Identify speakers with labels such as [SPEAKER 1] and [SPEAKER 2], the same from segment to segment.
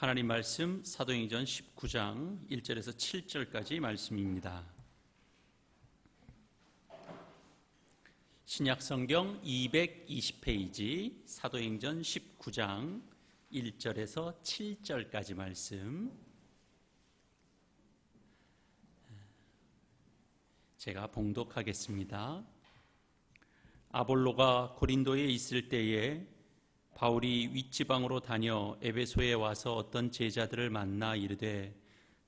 [SPEAKER 1] 하나님 말씀 사도행전 19장 1절에서 7절까지 말씀입니다. 신약성경 220페이지 사도행전 19장 1절에서 7절까지 말씀, 제가 봉독하겠습니다. 아볼로가 고린도에 있을 때에 바울이 윗지방으로 다녀 에베소에 와서 어떤 제자들을 만나 이르되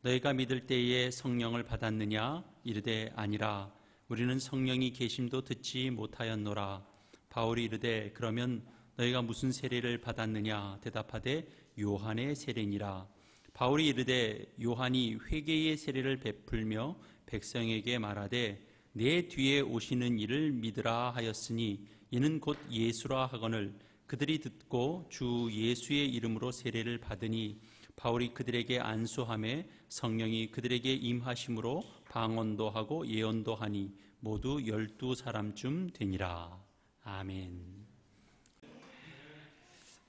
[SPEAKER 1] 너희가 믿을 때에 성령을 받았느냐? 이르되 아니라 우리는 성령이 계심도 듣지 못하였노라. 바울이 이르되 그러면 너희가 무슨 세례를 받았느냐? 대답하되 요한의 세례니라. 바울이 이르되 요한이 회개의 세례를 베풀며 백성에게 말하되 내 뒤에 오시는 이를 믿으라 하였으니 이는 곧 예수라 하거늘 그들이 듣고 주 예수의 이름으로 세례를 받으니 바울이 그들에게 안수하매 성령이 그들에게 임하심으로 방언도 하고 예언도 하니 모두 12사람쯤 되니라. 아멘.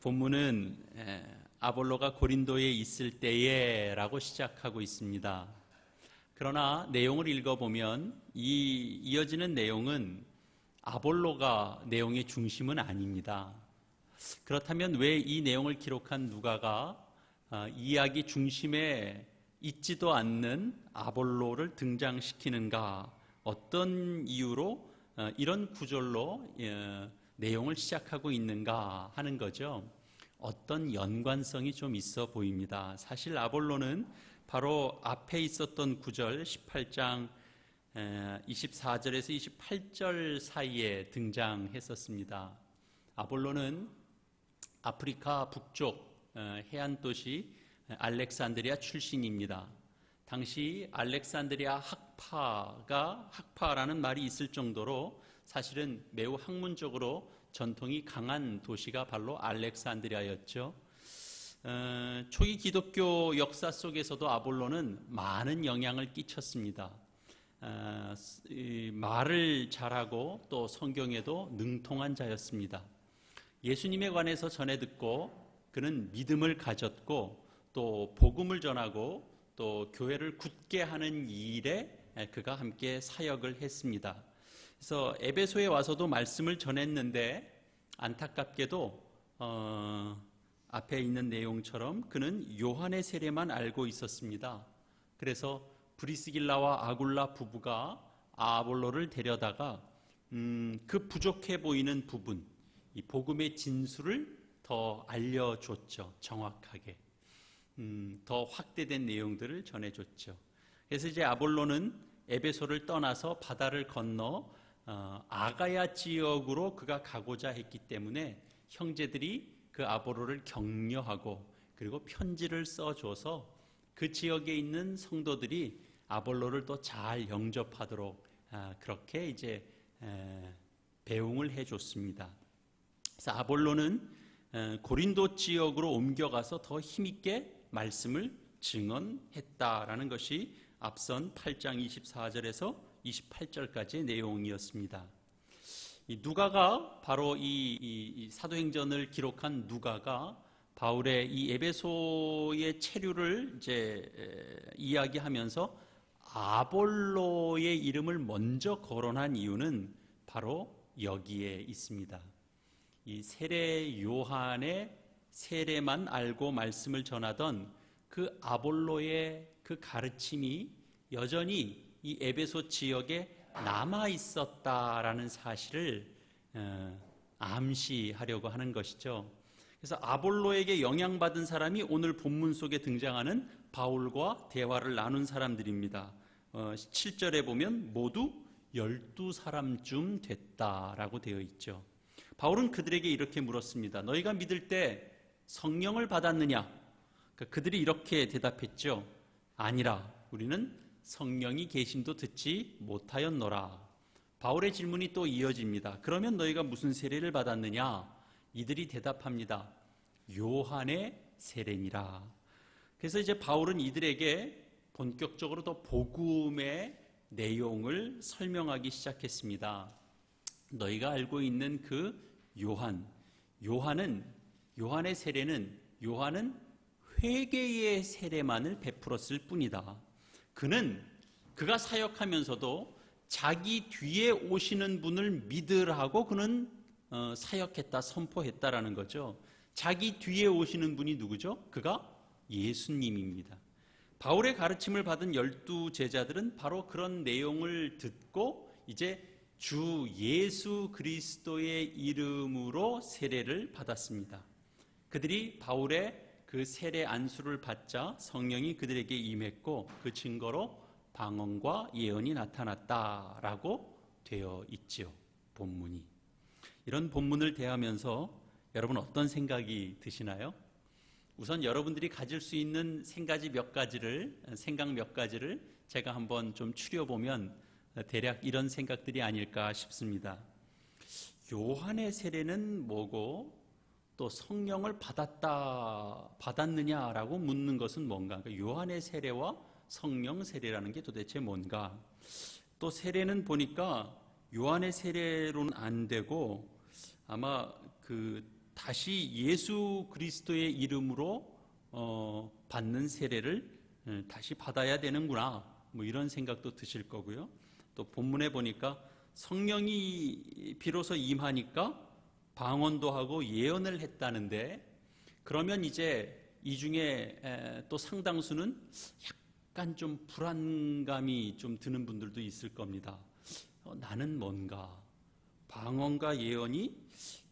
[SPEAKER 1] 본문은 아볼로가 고린도에 있을 때에 라고 시작하고 있습니다. 그러나 내용을 읽어보면 이 이어지는 내용은 아볼로가 내용의 중심은 아닙니다. 그렇다면 왜 이 내용을 기록한 누가가 이야기 중심에 있지도 않는 아볼로를 등장시키는가? 어떤 이유로 이런 구절로 내용을 시작하고 있는가 하는 거죠. 어떤 연관성이 좀 있어 보입니다. 사실 아볼로는 바로 앞에 있었던 구절 18장 24절에서 28절 사이에 등장했었습니다. 아볼로는 아프리카 북쪽 해안 도시 알렉산드리아 출신입니다. 당시 알렉산드리아 학파라는 말이 있을 정도로 사실은 매우 학문적으로 전통이 강한 도시가 바로 알렉산드리아였죠. 초기 기독교 역사 속에서도 아볼로는 많은 영향을 끼쳤습니다. 말을 잘하고 또 성경에도 능통한 자였습니다. 예수님에 관해서 전해 듣고 그는 믿음을 가졌고 또 복음을 전하고 또 교회를 굳게 하는 일에 그가 함께 사역을 했습니다. 그래서 에베소에 와서도 말씀을 전했는데 안타깝게도 앞에 있는 내용처럼 그는 요한의 세례만 알고 있었습니다. 그래서 브리스길라와 아굴라 부부가 아볼로를 데려다가 그 부족해 보이는 부분, 이 복음의 진수를 더 알려줬죠. 정확하게 더 확대된 내용들을 전해줬죠. 그래서 이제 아볼로는 에베소를 떠나서 바다를 건너 아가야 지역으로 그가 가고자 했기 때문에 형제들이 그 아볼로를 격려하고 그리고 편지를 써줘서 그 지역에 있는 성도들이 아볼로를 또 잘 영접하도록 그렇게 이제 배웅을 해줬습니다. 그래서 아볼로는 고린도 지역으로 옮겨가서 더 힘있게 말씀을 증언했다라는 것이 앞선 8장 24절에서 28절까지의 내용이었습니다. 이 누가가 바로 이 사도행전을 기록한 누가가 바울의 이 에베소의 체류를 이제 이야기하면서 아볼로의 이름을 먼저 거론한 이유는 바로 여기에 있습니다. 이 세례 요한의 세례만 알고 말씀을 전하던 그 아볼로의 그 가르침이 여전히 이 에베소 지역에 남아 있었다라는 사실을 암시하려고 하는 것이죠. 그래서 아볼로에게 영향받은 사람이 오늘 본문 속에 등장하는 바울과 대화를 나눈 사람들입니다. 7절에 보면 모두 12사람쯤 됐다라고 되어 있죠. 바울은 그들에게 이렇게 물었습니다. 너희가 믿을 때 성령을 받았느냐? 그들이 이렇게 대답했죠. 아니라 우리는 성령이 계심도 듣지 못하였노라. 바울의 질문이 또 이어집니다. 그러면 너희가 무슨 세례를 받았느냐? 이들이 대답합니다. 요한의 세례니라. 그래서 이제 바울은 이들에게 본격적으로 더 복음의 내용을 설명하기 시작했습니다. 너희가 알고 있는 그 요한의 세례는 요한은 회개의 세례만을 베풀었을 뿐이다. 그가 사역하면서도 자기 뒤에 오시는 분을 믿으라고 그는 사역했다, 선포했다라는 거죠. 자기 뒤에 오시는 분이 누구죠? 그가 예수님입니다. 바울의 가르침을 받은 12 제자들은 바로 그런 내용을 듣고 이제 주 예수 그리스도의 이름으로 세례를 받았습니다. 그들이 바울의 그 세례 안수를 받자 성령이 그들에게 임했고 그 증거로 방언과 예언이 나타났다라고 되어 있지요. 본문이. 이런 본문을 대하면서 여러분 어떤 생각이 드시나요? 우선 여러분들이 가질 수 있는 생각 몇 가지를 제가 한번 좀 추려보면 대략 이런 생각들이 아닐까 싶습니다. 요한의 세례는 뭐고 또 성령을 받았느냐라고 묻는 것은 뭔가? 요한의 세례와 성령 세례라는 게 도대체 뭔가? 또 세례는 보니까 요한의 세례로는 안 되고 아마 다시 예수 그리스도의 이름으로 받는 세례를 다시 받아야 되는구나, 뭐 이런 생각도 드실 거고요. 또 본문에 보니까 성령이 비로소 임하니까 방언도 하고 예언을 했다는데, 그러면 이제 이 중에 또 상당수는 약간 좀 불안감이 좀 드는 분들도 있을 겁니다. 나는 뭔가 방언과 예언이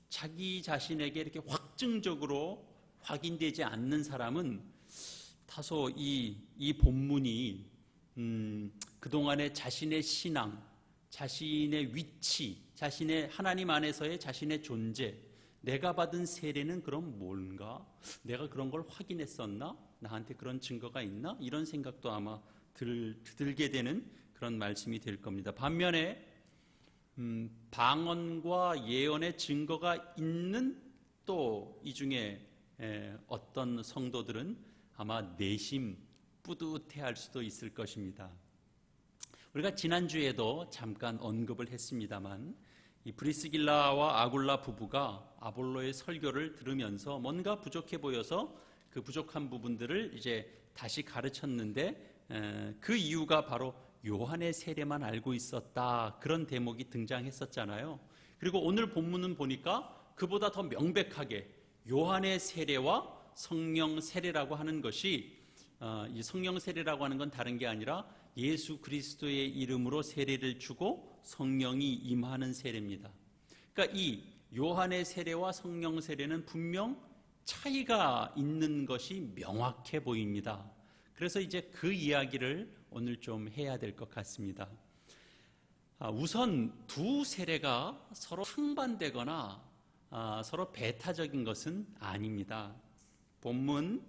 [SPEAKER 1] 자기 자신에게 이렇게 확증적으로 확인되지 않는 사람은 다소 이 본문이 그동안의 자신의 신앙, 자신의 위치, 자신의 하나님 안에서의 자신의 존재, 내가 받은 세례는 그럼 뭔가? 내가 그런 걸 확인했었나? 나한테 그런 증거가 있나? 이런 생각도 아마 들게 되는 그런 말씀이 될 겁니다. 반면에 방언과 예언의 증거가 있는 또 이 중에 어떤 성도들은 아마 내심 뿌듯해할 수도 있을 것입니다. 우리가 지난주에도 잠깐 언급을 했습니다만 이 프리스길라와 아굴라 부부가 아볼로의 설교를 들으면서 뭔가 부족해 보여서 그 부족한 부분들을 이제 다시 가르쳤는데 그 이유가 바로 요한의 세례만 알고 있었다, 그런 대목이 등장했었잖아요. 그리고 오늘 본문은 보니까 그보다 더 명백하게 요한의 세례와 성령 세례라고 하는 것이 이 성령 세례라고 하는 건 다른 게 아니라 예수 그리스도의 이름으로 세례를 주고 성령이 임하는 세례입니다. 그러니까 이 요한의 세례와 성령 세례는 분명 차이가 있는 것이 명확해 보입니다. 그래서 이제 그 이야기를 오늘 좀 해야 될 것 같습니다. 우선 두 세례가 서로 상반되거나 서로 배타적인 것은 아닙니다. 본문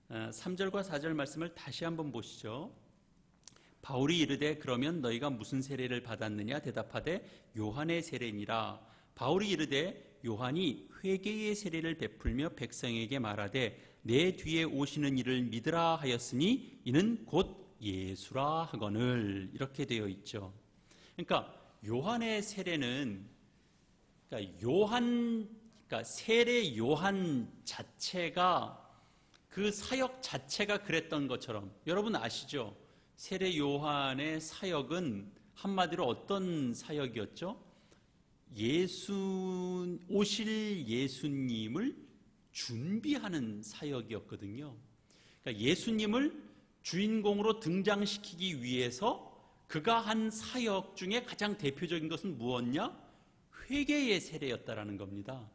[SPEAKER 1] 3절과 4절 말씀을 다시 한번 보시죠. 바울이 이르되 그러면 너희가 무슨 세례를 받았느냐 대답하되 요한의 세례니라. 바울이 이르되 요한이 회개의 세례를 베풀며 백성에게 말하되 내 뒤에 오시는 이를 믿으라 하였으니 이는 곧 예수라 하거늘, 이렇게 되어 있죠. 그러니까 요한의 세례는 세례 요한 자체가 그 사역 자체가 그랬던 것처럼, 여러분 아시죠? 세례 요한의 사역은 한마디로 어떤 사역이었죠? 오실 예수님을 준비하는 사역이었거든요. 그러니까 예수님을 주인공으로 등장시키기 위해서 그가 한 사역 중에 가장 대표적인 것은 무엇냐? 회개의 세례였다라는 겁니다.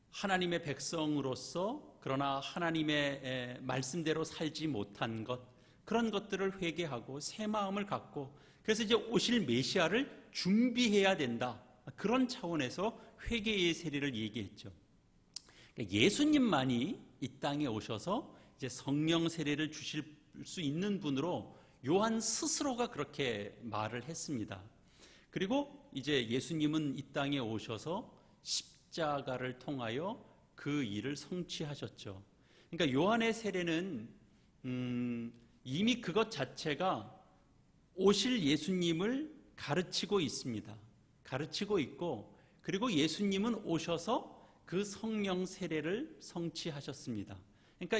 [SPEAKER 1] 하나님의 백성으로서 그러나 하나님의 말씀대로 살지 못한 것, 그런 것들을 회개하고 새 마음을 갖고, 그래서 이제 오실 메시아를 준비해야 된다, 그런 차원에서 회개의 세례를 얘기했죠. 그러니까 예수님만이 이 땅에 오셔서 이제 성령 세례를 주실 수 있는 분으로 요한 스스로가 그렇게 말을 했습니다. 그리고 이제 예수님은 이 땅에 오셔서 십자가를 통하여 그 일을 성취하셨죠. 그러니까 요한의 세례는 이미 그것 자체가 오실 예수님을 가르치고 있습니다. 가르치고 있고, 그리고 예수님은 오셔서 그 성령 세례를 성취하셨습니다. 그러니까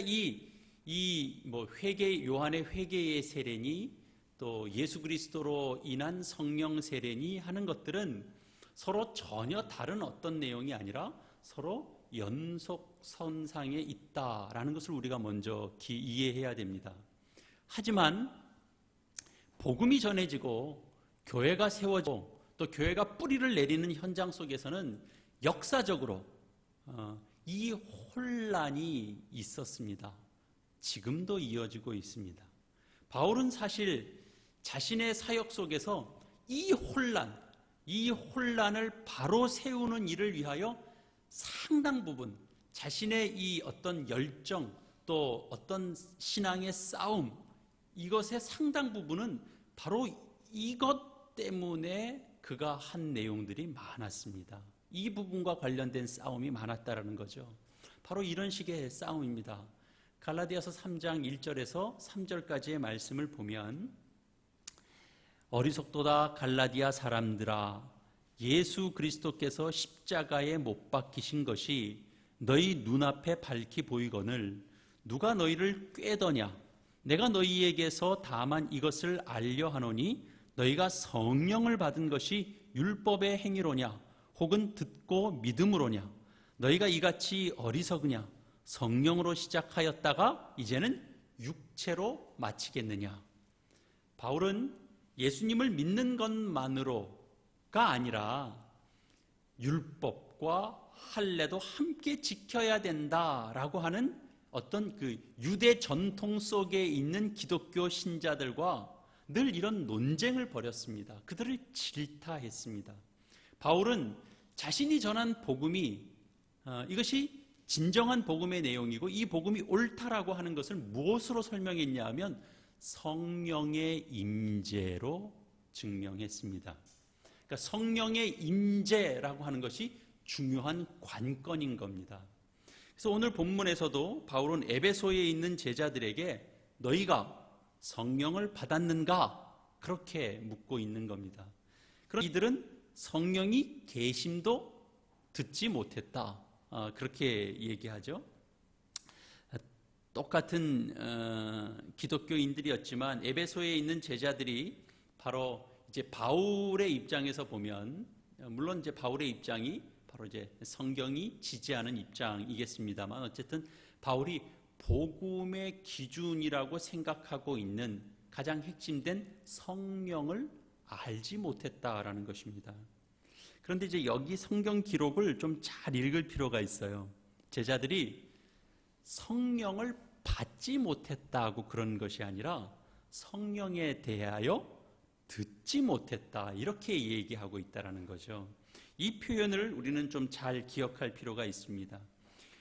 [SPEAKER 1] 요한의 회개의 세례니 또 예수 그리스도로 인한 성령 세례니 하는 것들은 서로 전혀 다른 어떤 내용이 아니라 서로 연속선상에 있다라는 것을 우리가 먼저 이해해야 됩니다. 하지만 복음이 전해지고 교회가 세워지고 또 교회가 뿌리를 내리는 현장 속에서는 역사적으로 이 혼란이 있었습니다. 지금도 이어지고 있습니다. 바울은 사실 자신의 사역 속에서 이 혼란을 바로 세우는 일을 위하여 상당 부분 자신의 이 어떤 열정 또 어떤 신앙의 싸움, 이것의 상당 부분은 바로 이것 때문에 그가 한 내용들이 많았습니다. 이 부분과 관련된 싸움이 많았다라는 거죠. 바로 이런 식의 싸움입니다. 갈라디아서 3장 1절에서 3절까지의 말씀을 보면, 어리석도다 갈라디아 사람들아, 예수 그리스도께서 십자가에 못 박히신 것이 너희 눈앞에 밝히 보이거늘 누가 너희를 꾀더냐? 내가 너희에게서 다만 이것을 알려 하노니 너희가 성령을 받은 것이 율법의 행위로냐 혹은 듣고 믿음으로냐? 너희가 이같이 어리석으냐? 성령으로 시작하였다가 이제는 육체로 마치겠느냐? 바울은 예수님을 믿는 것만으로가 아니라 율법과 할례도 함께 지켜야 된다라고 하는 어떤 그 유대 전통 속에 있는 기독교 신자들과 늘 이런 논쟁을 벌였습니다. 그들을 질타했습니다. 바울은 자신이 전한 복음이 이것이 진정한 복음의 내용이고 이 복음이 옳다라고 하는 것을 무엇으로 설명했냐 하면 성령의 임재로 증명했습니다. 그러니까 성령의 임재라고 하는 것이 중요한 관건인 겁니다. 그래서 오늘 본문에서도 바울은 에베소에 있는 제자들에게 너희가 성령을 받았는가? 그렇게 묻고 있는 겁니다. 그럼 이들은 성령이 계심도 듣지 못했다. 그렇게 얘기하죠. 똑같은 기독교인들이었지만 에베소에 있는 제자들이 바로 이제 바울의 입장에서 보면, 물론 이제 바울의 입장이 바로 이제 성경이 지지하는 입장이겠습니다만, 어쨌든 바울이 복음의 기준이라고 생각하고 있는 가장 핵심된 성령을 알지 못했다라는 것입니다. 그런데 이제 여기 성경 기록을 좀 잘 읽을 필요가 있어요. 제자들이 성령을 받지 못했다고 그런 것이 아니라 성령에 대하여 듣지 못했다, 이렇게 얘기하고 있다라는 거죠. 이 표현을 우리는 좀 잘 기억할 필요가 있습니다.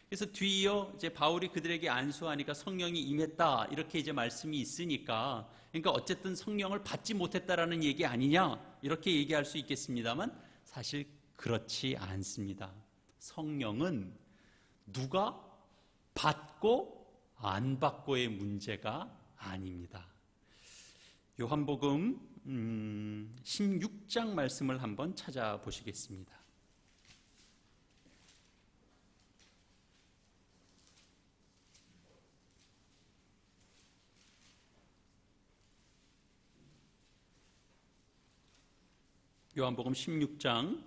[SPEAKER 1] 그래서 뒤이어 이제 바울이 그들에게 안수하니까 성령이 임했다, 이렇게 이제 말씀이 있으니까, 그러니까 어쨌든 성령을 받지 못했다라는 얘기 아니냐, 이렇게 얘기할 수 있겠습니다만 사실 그렇지 않습니다. 성령은 누가 받고 안 받고의 문제가 아닙니다. 요한복음 16장 말씀을 한번 찾아보시겠습니다. 요한복음 16장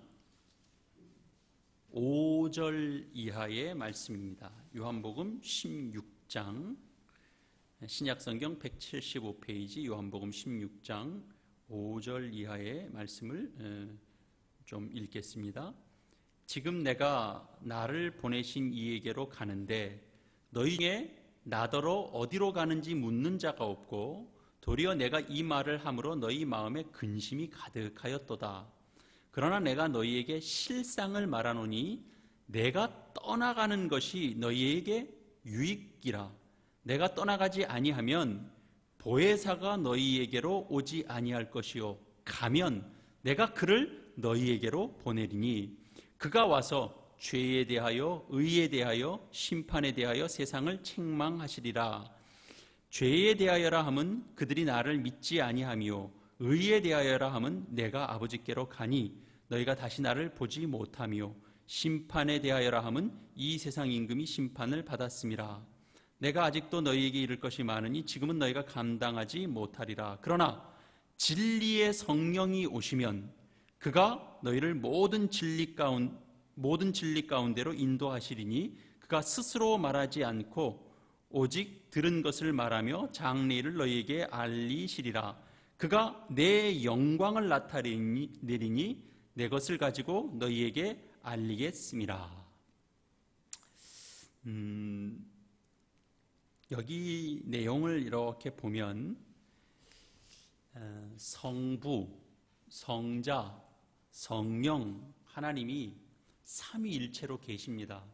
[SPEAKER 1] 5절 이하의 말씀입니다. 요한복음 16장, 신약성경 175페이지 요한복음 16장 5절 이하의 말씀을 좀 읽겠습니다. 지금 내가 나를 보내신 이에게로 가는데 너희 중에 나더러 어디로 가는지 묻는 자가 없고 도리어 내가 이 말을 함으로 너희 마음에 근심이 가득하였도다. 그러나 내가 너희에게 실상을 말하노니 내가 떠나가는 것이 너희에게 유익이라. 내가 떠나가지 아니하면 보혜사가 너희에게로 오지 아니할 것이요 가면 내가 그를 너희에게로 보내리니 그가 와서 죄에 대하여 의에 대하여 심판에 대하여 세상을 책망하시리라. 죄에 대하여라 함은 그들이 나를 믿지 아니하며 의에 대하여라 함은 내가 아버지께로 가니 너희가 다시 나를 보지 못하며 심판에 대하여라 함은 이 세상 임금이 심판을 받았음이라. 내가 아직도 너희에게 이를 것이 많으니 지금은 너희가 감당하지 못하리라. 그러나 진리의 성령이 오시면 그가 너희를 모든 진리 가운데로 인도하시리니 그가 스스로 말하지 않고 오직 들은 것을 말하며 장래일을 너희에게 알리시리라. 그가 내 영광을 나타내리니 내 것을 가지고 너희에게 알리겠음이라. 여기 내용을 이렇게 보면 성부, 성자, 성령 하나님이 삼위일체로 계십니다.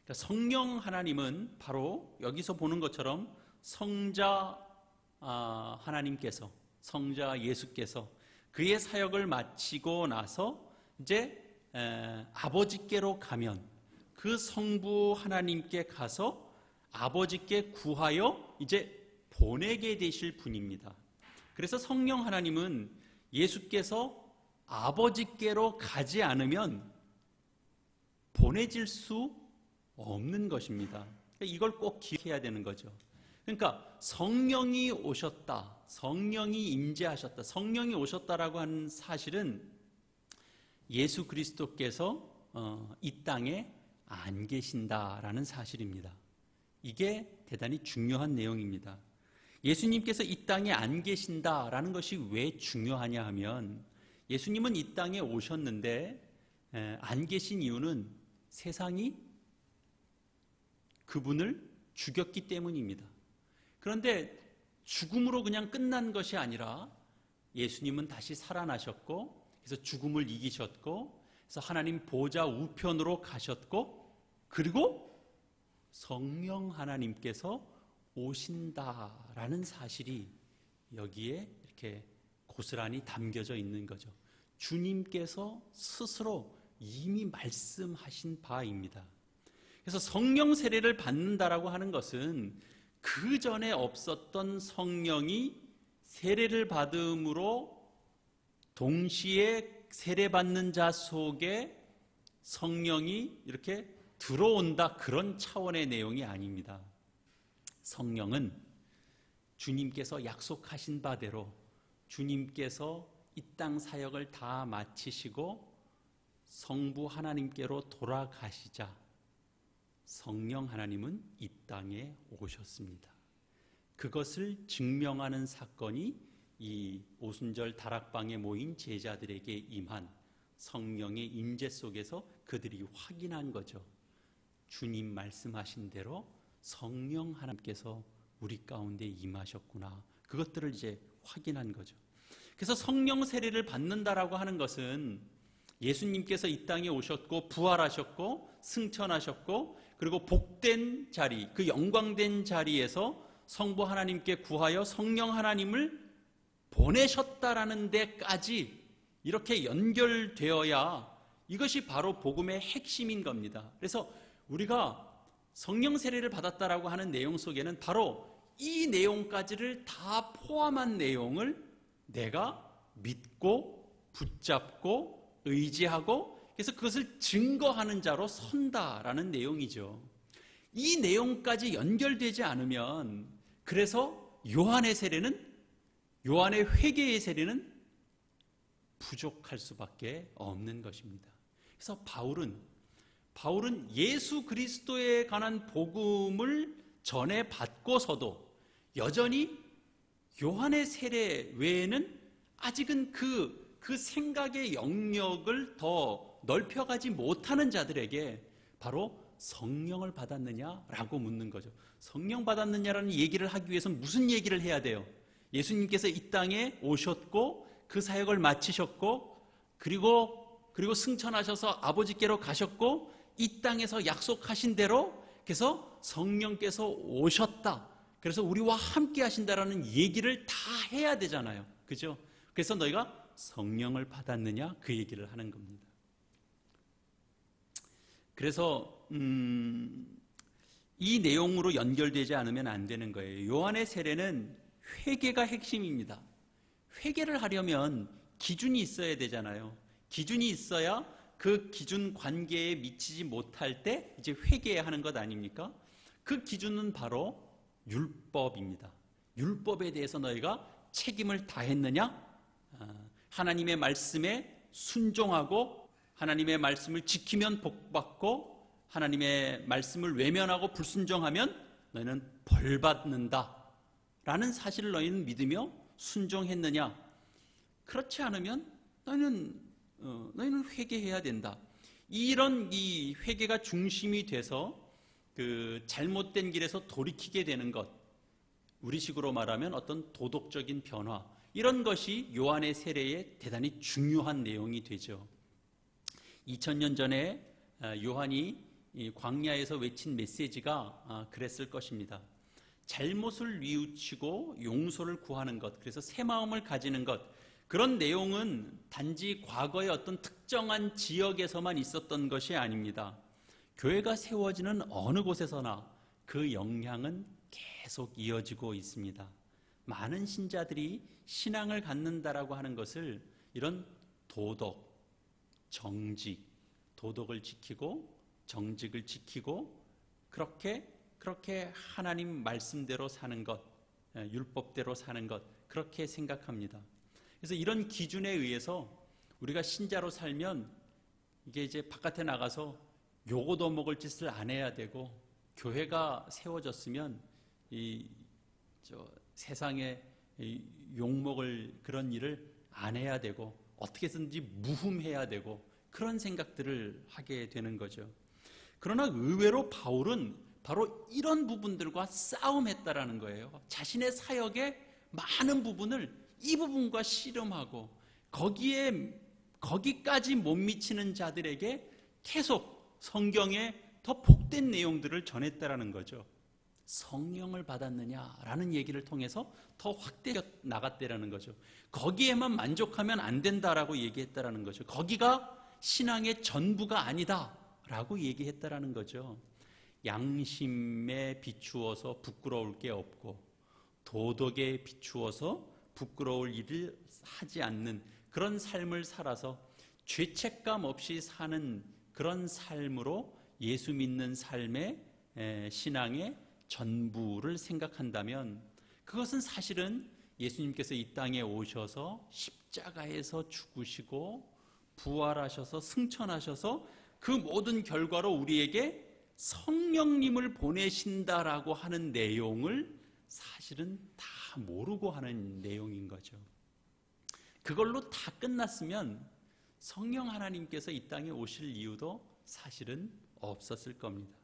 [SPEAKER 1] 그러니까 성령 하나님은 바로 여기서 보는 것처럼 성자 하나님께서, 성자 예수께서 그의 사역을 마치고 나서 이제 아버지께로 가면 그 성부 하나님께 가서 아버지께 구하여 이제 보내게 되실 분입니다. 그래서 성령 하나님은 예수께서 아버지께로 가지 않으면 보내질 수 없는 것입니다. 이걸 꼭 기억해야 되는 거죠. 그러니까 성령이 오셨다, 성령이 임재하셨다, 성령이 오셨다라고 하는 사실은 예수 그리스도께서 이 땅에 안 계신다라는 사실입니다. 이게 대단히 중요한 내용입니다. 예수님께서 이 땅에 안 계신다라는 것이 왜 중요하냐 하면 예수님은 이 땅에 오셨는데 안 계신 이유는 세상이 그분을 죽였기 때문입니다. 그런데 죽음으로 그냥 끝난 것이 아니라 예수님은 다시 살아나셨고, 그래서 죽음을 이기셨고, 그래서 하나님 보좌 우편으로 가셨고, 그리고 성령 하나님께서 오신다라는 사실이 여기에 이렇게 고스란히 담겨져 있는 거죠. 주님께서 스스로 이미 말씀하신 바입니다. 그래서 성령 세례를 받는다라고 하는 것은 그 전에 없었던 성령이 세례를 받음으로 동시에 세례받는 자 속에 성령이 이렇게 들어온다, 그런 차원의 내용이 아닙니다. 성령은 주님께서 약속하신 바대로 주님께서 이 땅 사역을 다 마치시고 성부 하나님께로 돌아가시자 성령 하나님은 이 땅에 오셨습니다. 그것을 증명하는 사건이 이 오순절 다락방에 모인 제자들에게 임한 성령의 임재 속에서 그들이 확인한 거죠. 주님 말씀하신 대로 성령 하나님께서 우리 가운데 임하셨구나. 그것들을 이제 확인한 거죠. 그래서 성령 세례를 받는다라고 하는 것은 예수님께서 이 땅에 오셨고 부활하셨고 승천하셨고 그리고 복된 자리, 그 영광된 자리에서 성부 하나님께 구하여 성령 하나님을 보내셨다라는 데까지 이렇게 연결되어야 이것이 바로 복음의 핵심인 겁니다. 그래서 우리가 성령 세례를 받았다라고 하는 내용 속에는 바로 이 내용까지를 다 포함한 내용을 내가 믿고 붙잡고 의지하고 그래서 그것을 증거하는 자로 선다라는 내용이죠. 이 내용까지 연결되지 않으면 그래서 요한의 회개의 세례는 부족할 수밖에 없는 것입니다. 그래서 바울은 예수 그리스도에 관한 복음을 전해 받고서도 여전히 요한의 세례 외에는 아직은 그 생각의 영역을 더 넓혀가지 못하는 자들에게 바로 성령을 받았느냐라고 묻는 거죠. 성령 받았느냐라는 얘기를 하기 위해서는 무슨 얘기를 해야 돼요? 예수님께서 이 땅에 오셨고 그 사역을 마치셨고 그리고 승천하셔서 아버지께로 가셨고 이 땅에서 약속하신 대로 그래서 성령께서 오셨다. 그래서 우리와 함께 하신다라는 얘기를 다 해야 되잖아요. 그죠? 그래서 너희가 성령을 받았느냐? 그 얘기를 하는 겁니다. 그래서 이 내용으로 연결되지 않으면 안 되는 거예요. 요한의 세례는 회개가 핵심입니다. 회개를 하려면 기준이 있어야 되잖아요. 기준이 있어야 그 기준 관계에 미치지 못할 때 이제 회개해야 하는 것 아닙니까? 그 기준은 바로 율법입니다. 율법에 대해서 너희가 책임을 다했느냐? 하나님의 말씀에 순종하고 하나님의 말씀을 지키면 복받고 하나님의 말씀을 외면하고 불순종하면 너희는 벌받는다 라는 사실을 너희는 믿으며 순종했느냐? 그렇지 않으면 너희는 회개해야 된다. 이런 이 회개가 중심이 돼서 그 잘못된 길에서 돌이키게 되는 것, 우리식으로 말하면 어떤 도덕적인 변화, 이런 것이 요한의 세례에 대단히 중요한 내용이 되죠. 2000년 전에 요한이 광야에서 외친 메시지가 그랬을 것입니다. 잘못을 뉘우치고 용서를 구하는 것, 그래서 새 마음을 가지는 것, 그런 내용은 단지 과거의 어떤 특정한 지역에서만 있었던 것이 아닙니다. 교회가 세워지는 어느 곳에서나 그 영향은 계속 이어지고 있습니다. 많은 신자들이 신앙을 갖는다라고 하는 것을 이런 도덕, 정직, 도덕을 지키고 정직을 지키고 그렇게 하나님 말씀대로 사는 것, 율법대로 사는 것, 그렇게 생각합니다. 그래서 이런 기준에 의해서 우리가 신자로 살면 이게 이제 바깥에 나가서 요거도 먹을 짓을 안 해야 되고, 교회가 세워졌으면 세상에 욕먹을 그런 일을 안 해야 되고 어떻게 해서든지 무흠해야 되고 그런 생각들을 하게 되는 거죠. 그러나 의외로 바울은 바로 이런 부분들과 싸움했다라는 거예요. 자신의 사역의 많은 부분을 이 부분과 씨름하고 거기까지 못 미치는 자들에게 계속 성경의 더 복된 내용들을 전했다라는 거죠. 성령을 받았느냐라는 얘기를 통해서 더 확대해 나갔다라는 거죠. 거기에만 만족하면 안 된다라고 얘기했다라는 거죠. 거기가 신앙의 전부가 아니다라고 얘기했다라는 거죠. 양심에 비추어서 부끄러울 게 없고 도덕에 비추어서 부끄러울 일을 하지 않는 그런 삶을 살아서 죄책감 없이 사는 그런 삶으로 예수 믿는 삶의 신앙의 전부를 생각한다면, 그것은 사실은 예수님께서 이 땅에 오셔서 십자가에서 죽으시고 부활하셔서 승천하셔서 그 모든 결과로 우리에게 성령님을 보내신다라고 하는 내용을 사실은 다 모르고 하는 내용인 거죠. 그걸로 다 끝났으면 성령 하나님께서 이 땅에 오실 이유도 사실은 없었을 겁니다.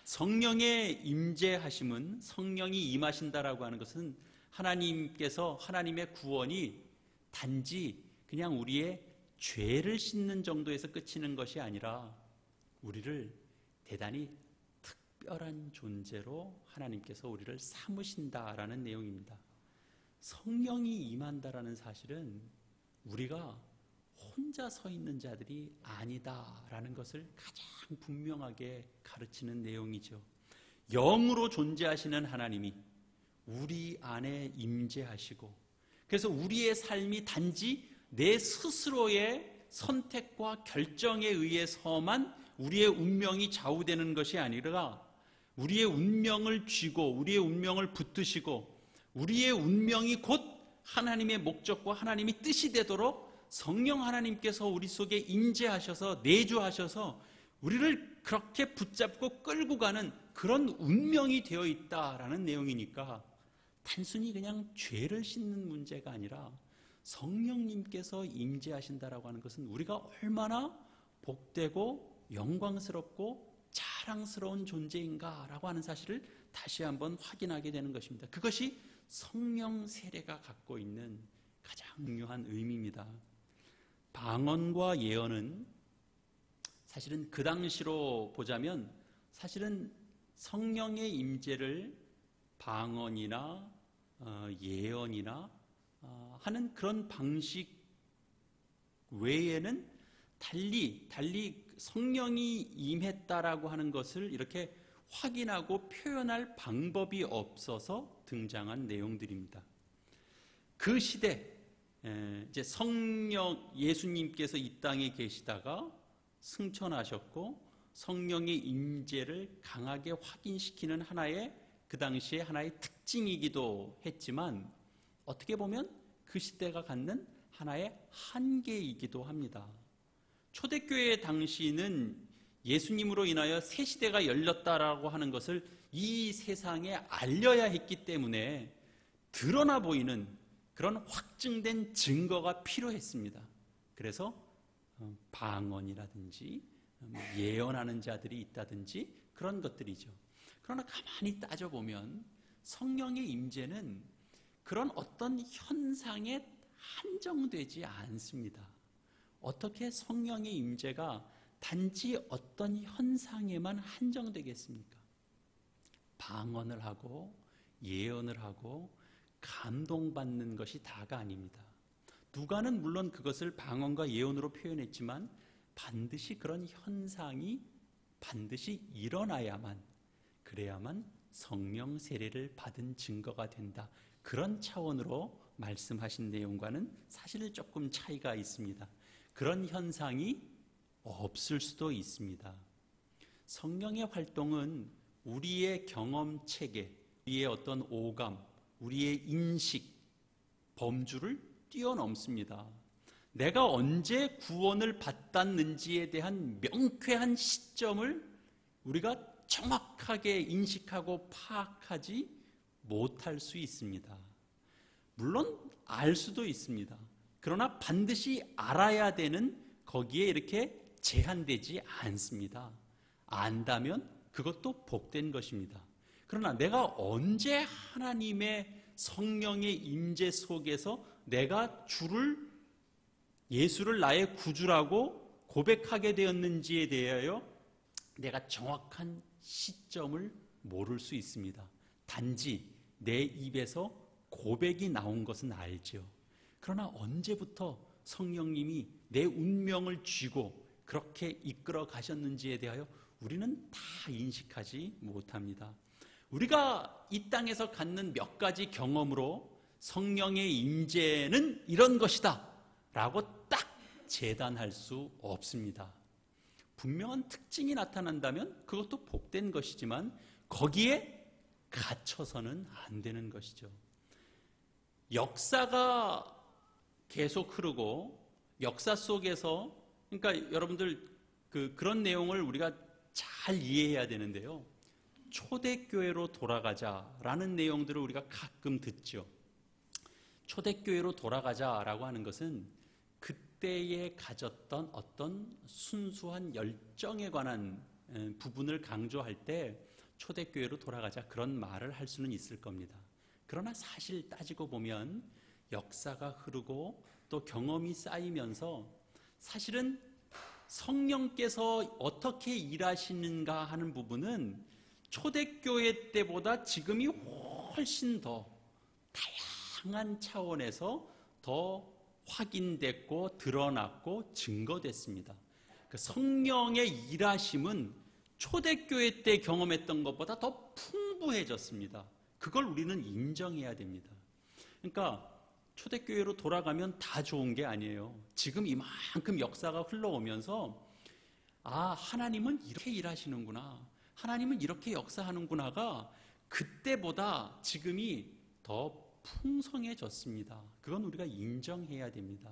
[SPEAKER 1] 성령의 임재하심은, 성령이 임하신다라고 하는 것은 하나님의 구원이 단지 그냥 우리의 죄를 씻는 정도에서 그치는 것이 아니라 우리를 대단히 특별한 존재로 하나님께서 우리를 삼으신다라는 내용입니다. 성령이 임한다라는 사실은 우리가 혼자 서 있는 자들이 아니다라는 것을 가장 분명하게 가르치는 내용이죠. 영으로 존재하시는 하나님이 우리 안에 임재하시고, 그래서 우리의 삶이 단지 내 스스로의 선택과 결정에 의해서만 우리의 운명이 좌우되는 것이 아니라 우리의 운명을 쥐고 우리의 운명을 붙드시고 우리의 운명이 곧 하나님의 목적과 하나님의 뜻이 되도록 성령 하나님께서 우리 속에 임재하셔서 내주하셔서 우리를 그렇게 붙잡고 끌고 가는 그런 운명이 되어 있다라는 내용이니까, 단순히 그냥 죄를 씻는 문제가 아니라 성령님께서 임재하신다라고 하는 것은 우리가 얼마나 복되고 영광스럽고 자랑스러운 존재인가라고 하는 사실을 다시 한번 확인하게 되는 것입니다. 그것이 성령 세례가 갖고 있는 가장 중요한 의미입니다. 방언과 예언은 사실은 그 당시로 보자면 사실은 성령의 임재를 방언이나 예언이나 하는 그런 방식 외에는 달리 성령이 임했다라고 하는 것을 이렇게 확인하고 표현할 방법이 없어서 등장한 내용들입니다. 그 시대, 이제 성령 예수님께서 이 땅에 계시다가 승천하셨고 성령의 임재를 강하게 확인시키는 하나의 그 당시에 하나의 특징이기도 했지만 어떻게 보면 그 시대가 갖는 하나의 한계이기도 합니다. 초대교회 당시는 예수님으로 인하여 새 시대가 열렸다라고 하는 것을 이 세상에 알려야 했기 때문에 드러나 보이는 그런 확증된 증거가 필요했습니다. 그래서 방언이라든지 예언하는 자들이 있다든지 그런 것들이죠. 그러나 가만히 따져보면 성령의 임재는 그런 어떤 현상에 한정되지 않습니다. 어떻게 성령의 임재가 단지 어떤 현상에만 한정되겠습니까? 방언을 하고 예언을 하고 감동받는 것이 다가 아닙니다. 누가는 물론 그것을 방언과 예언으로 표현했지만 반드시 그런 현상이 반드시 일어나야만, 그래야만 성령 세례를 받은 증거가 된다. 그런 차원으로 말씀하신 내용과는 사실 조금 차이가 있습니다. 그런 현상이 없을 수도 있습니다. 성령의 활동은 우리의 경험 체계, 우리의 어떤 오감, 우리의 인식, 범주를 뛰어넘습니다. 내가 언제 구원을 받았는지에 대한 명쾌한 시점을 우리가 정확하게 인식하고 파악하지 못할 수 있습니다. 물론 알 수도 있습니다. 그러나 반드시 알아야 되는 거기에 이렇게 제한되지 않습니다. 안다면 그것도 복된 것입니다. 그러나 내가 언제 하나님의 성령의 임재 속에서 내가 예수를 나의 구주라고 고백하게 되었는지에 대하여 내가 정확한 시점을 모를 수 있습니다. 단지 내 입에서 고백이 나온 것은 알죠. 그러나 언제부터 성령님이 내 운명을 쥐고 그렇게 이끌어 가셨는지에 대하여 우리는 다 인식하지 못합니다. 우리가 이 땅에서 갖는 몇 가지 경험으로 성령의 임재는 이런 것이다 라고 딱 재단할 수 없습니다. 분명한 특징이 나타난다면 그것도 복된 것이지만 거기에 갇혀서는 안 되는 것이죠. 역사가 계속 흐르고 역사 속에서, 그러니까 여러분들 그런 내용을 우리가 잘 이해해야 되는데요. 초대교회로 돌아가자라는 내용들을 우리가 가끔 듣죠. 초대교회로 돌아가자라고 하는 것은 그때에 가졌던 어떤 순수한 열정에 관한 부분을 강조할 때 초대교회로 돌아가자 그런 말을 할 수는 있을 겁니다. 그러나 사실 따지고 보면 역사가 흐르고 또 경험이 쌓이면서 사실은 성령께서 어떻게 일하시는가 하는 부분은 초대교회 때보다 지금이 훨씬 더 다양한 차원에서 더 확인됐고 드러났고 증거됐습니다. 그 성령의 일하심은 초대교회 때 경험했던 것보다 더 풍부해졌습니다. 그걸 우리는 인정해야 됩니다. 그러니까 초대교회로 돌아가면 다 좋은 게 아니에요. 지금 이만큼 역사가 흘러오면서 하나님은 이렇게 일하시는구나, 하나님은 이렇게 역사하는구나가 그때보다 지금이 더 풍성해졌습니다. 그건 우리가 인정해야 됩니다.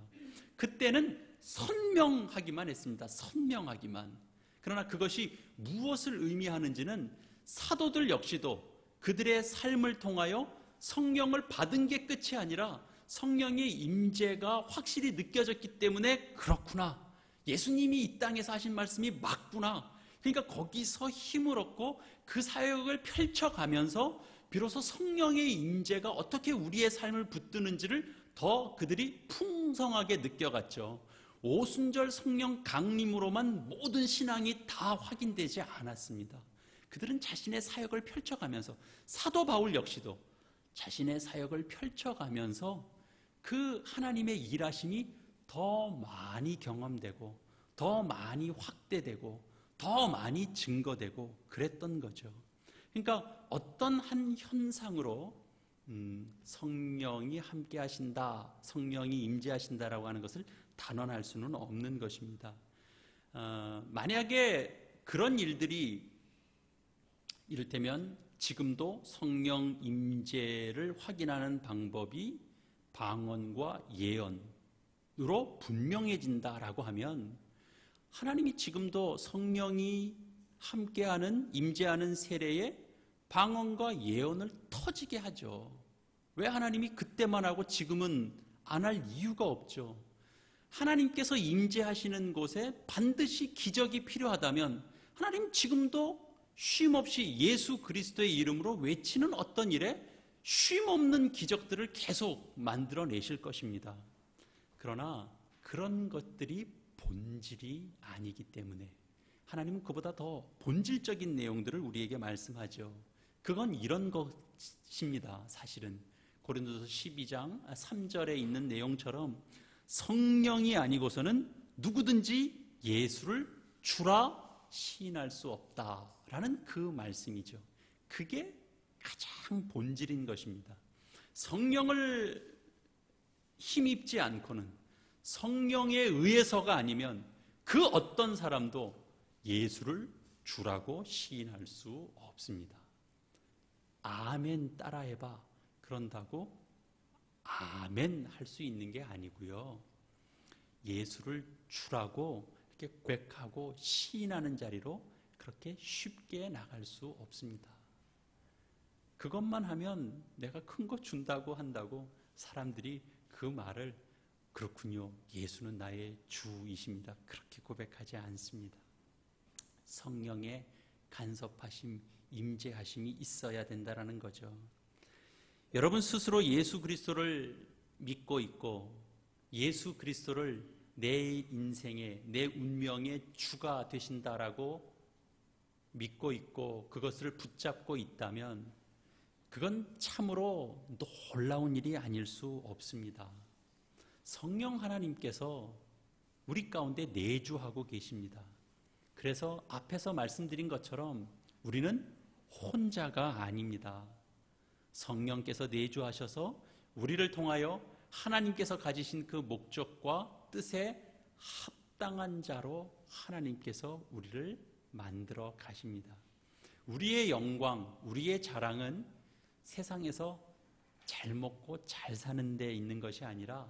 [SPEAKER 1] 그때는 선명하기만 했습니다. 선명하기만. 그러나 그것이 무엇을 의미하는지는 사도들 역시도 그들의 삶을 통하여 성령을 받은 게 끝이 아니라 성령의 임재가 확실히 느껴졌기 때문에 그렇구나, 예수님이 이 땅에서 하신 말씀이 맞구나, 그러니까 거기서 힘을 얻고 그 사역을 펼쳐가면서 비로소 성령의 임재가 어떻게 우리의 삶을 붙드는지를 더 그들이 풍성하게 느껴갔죠. 오순절 성령 강림으로만 모든 신앙이 다 확인되지 않았습니다. 그들은 자신의 사역을 펼쳐가면서, 사도 바울 역시도 자신의 사역을 펼쳐가면서 그 하나님의 일하심이 더 많이 경험되고 더 많이 확대되고 더 많이 증거되고 그랬던 거죠. 그러니까 어떤 한 현상으로 성령이 함께 하신다, 성령이 임재하신다라고 하는 것을 단언할 수는 없는 것입니다. 만약에 그런 일들이 이를테면 지금도 성령 임재를 확인하는 방법이 방언과 예언으로 분명해진다라고 하면 하나님이 지금도 성령이 함께하는 임재하는 세례에 방언과 예언을 터지게 하죠. 왜 하나님이 그때만 하고 지금은 안 할 이유가 없죠. 하나님께서 임재하시는 곳에 반드시 기적이 필요하다면 하나님 지금도 쉼없이 예수 그리스도의 이름으로 외치는 어떤 일에 쉼없는 기적들을 계속 만들어내실 것입니다. 그러나 그런 것들이 본질이 아니기 때문에 하나님은 그보다 더 본질적인 내용들을 우리에게 말씀하죠. 그건 이런 것입니다. 사실은 고린도서 12장 3절에 있는 내용처럼 성령이 아니고서는 누구든지 예수를 주라 시인할 수 없다라는 그 말씀이죠. 그게 가장 본질인 것입니다. 성령을 힘입지 않고는, 성령에 의해서가 아니면 그 어떤 사람도 예수를 주라고 시인할 수 없습니다. 아멘 따라해봐 그런다고 아멘 할 수 있는 게 아니고요. 예수를 주라고 이렇게 고백하고 시인하는 자리로 그렇게 쉽게 나갈 수 없습니다. 그것만 하면 내가 큰 거 준다고 한다고 사람들이 그 말을 그렇군요. 예수는 나의 주이십니다. 그렇게 고백하지 않습니다. 성령의 간섭하심, 임재하심이 있어야 된다는 거죠. 여러분 스스로 예수 그리스도를 믿고 있고 예수 그리스도를 내 인생의, 내 운명의 주가 되신다라고 믿고 있고 그것을 붙잡고 있다면 그건 참으로 놀라운 일이 아닐 수 없습니다. 성령 하나님께서 우리 가운데 내주하고 계십니다. 그래서 앞에서 말씀드린 것처럼 우리는 혼자가 아닙니다. 성령께서 내주하셔서 우리를 통하여 하나님께서 가지신 그 목적과 뜻에 합당한 자로 하나님께서 우리를 만들어 가십니다. 우리의 영광, 우리의 자랑은 세상에서 잘 먹고 잘 사는 데 있는 것이 아니라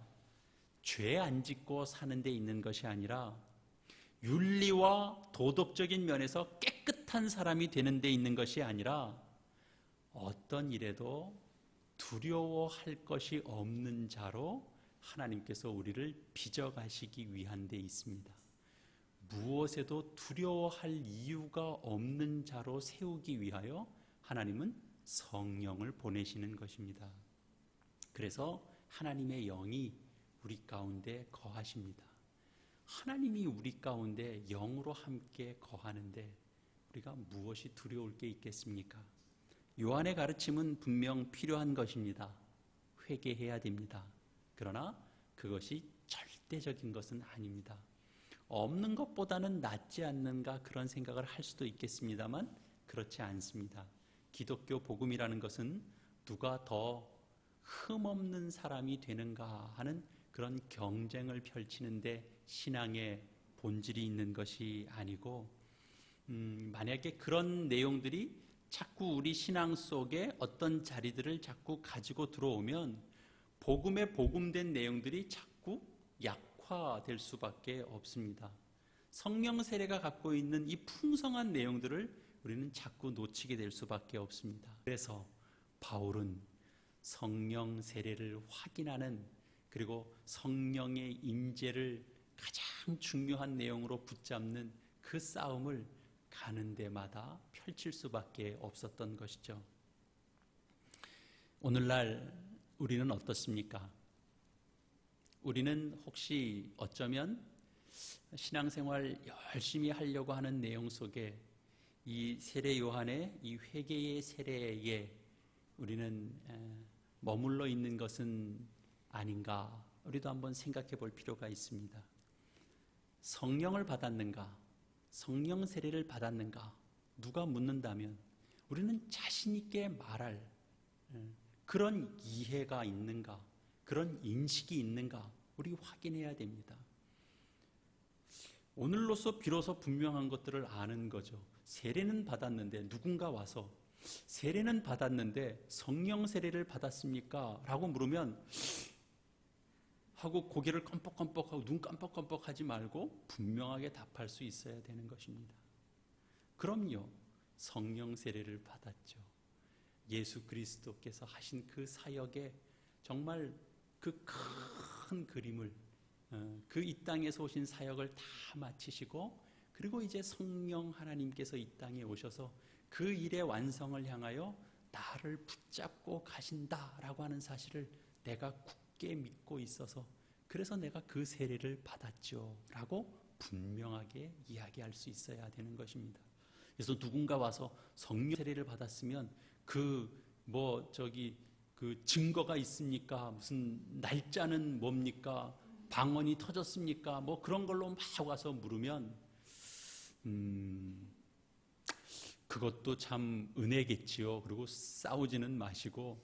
[SPEAKER 1] 죄 안 짓고 사는 데 있는 것이 아니라 윤리와 도덕적인 면에서 깨끗한 사람이 되는 데 있는 것이 아니라 어떤 일에도 두려워할 것이 없는 자로 하나님께서 우리를 빚어가시기 위한 데 있습니다. 무엇에도 두려워할 이유가 없는 자로 세우기 위하여 하나님은 성령을 보내시는 것입니다. 그래서 하나님의 영이 우리 가운데 거하십니다. 하나님이 우리 가운데 영으로 함께 거하는데 우리가 무엇이 두려울 게 있겠습니까? 요한의 가르침은 분명 필요한 것입니다. 회개해야 됩니다. 그러나 그것이 절대적인 것은 아닙니다. 없는 것보다는 낫지 않는가 그런 생각을 할 수도 있겠습니다만 그렇지 않습니다. 기독교 복음이라는 것은 누가 더 흠없는 사람이 되는가 하는 그런 경쟁을 펼치는데 신앙의 본질이 있는 것이 아니고 만약에 그런 내용들이 자꾸 우리 신앙 속에 어떤 자리들을 자꾸 가지고 들어오면 복음에 복음된 내용들이 자꾸 약화될 수밖에 없습니다. 성령 세례가 갖고 있는 이 풍성한 내용들을 우리는 자꾸 놓치게 될 수밖에 없습니다. 그래서 바울은 성령 세례를 확인하는 그리고 성령의 임재를 가장 중요한 내용으로 붙잡는 그 싸움을 가는 데마다 펼칠 수밖에 없었던 것이죠. 오늘날 우리는 어떻습니까? 우리는 혹시 어쩌면 신앙생활 열심히 하려고 하는 내용 속에 이 세례 요한의 이 회개의 세례에 우리는 머물러 있는 것은 아닌가? 우리도 한번 생각해 볼 필요가 있습니다. 성령을 받았는가? 성령 세례를 받았는가? 누가 묻는다면 우리는 자신 있게 말할 그런 이해가 있는가? 그런 인식이 있는가? 우리 확인해야 됩니다. 오늘로서 비로소 분명한 것들을 아는 거죠. 세례는 받았는데, 누군가 와서 세례는 받았는데 성령 세례를 받았습니까? 라고 물으면 하고 고개를 껌뻑껌뻑하고 눈 깜뻑깜뻑하지 말고 분명하게 답할 수 있어야 되는 것입니다. 그럼요, 성령 세례를 받았죠. 예수 그리스도께서 하신 그 사역에 정말 그 큰 그림을, 그 이 땅에서 오신 사역을 다 마치시고, 그리고 이제 성령 하나님께서 이 땅에 오셔서 그 일의 완성을 향하여 나를 붙잡고 가신다라고 하는 사실을 내가 굳게 믿고 있어서, 그래서 내가 그 세례를 받았죠 라고 분명하게 이야기할 수 있어야 되는 것입니다. 그래서 누군가 와서 성령 세례를 받았으면 그 증거가 있습니까? 무슨 날짜는 뭡니까? 방언이 터졌습니까? 뭐 그런 걸로 막 와서 물으면 그것도 참 은혜겠지요. 그리고 싸우지는 마시고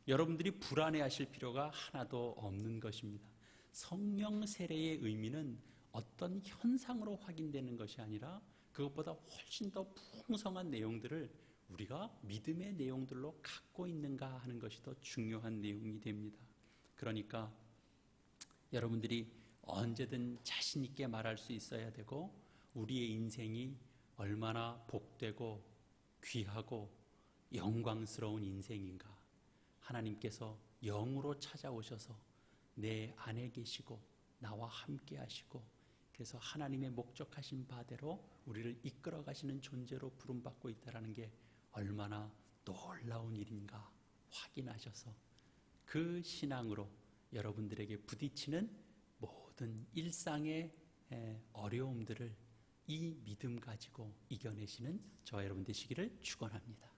[SPEAKER 1] 여러분들이 불안해하실 필요가 하나도 없는 것입니다. 성령 세례의 의미는 어떤 현상으로 확인되는 것이 아니라 그것보다 훨씬 더 풍성한 내용들을 우리가 믿음의 내용들로 갖고 있는가 하는 것이 더 중요한 내용이 됩니다. 그러니까 여러분들이 언제든 자신 있게 말할 수 있어야 되고, 우리의 인생이 얼마나 복되고 귀하고 영광스러운 인생인가, 하나님께서 영으로 찾아오셔서 내 안에 계시고 나와 함께 하시고, 그래서 하나님의 목적하신 바대로 우리를 이끌어 가시는 존재로 부름받고 있다는 게 얼마나 놀라운 일인가 확인하셔서 그 신앙으로 여러분들에게 부딪히는 모든 일상의 어려움들을 이 믿음 가지고 이겨내시는 저와 여러분 되시기를 축원합니다.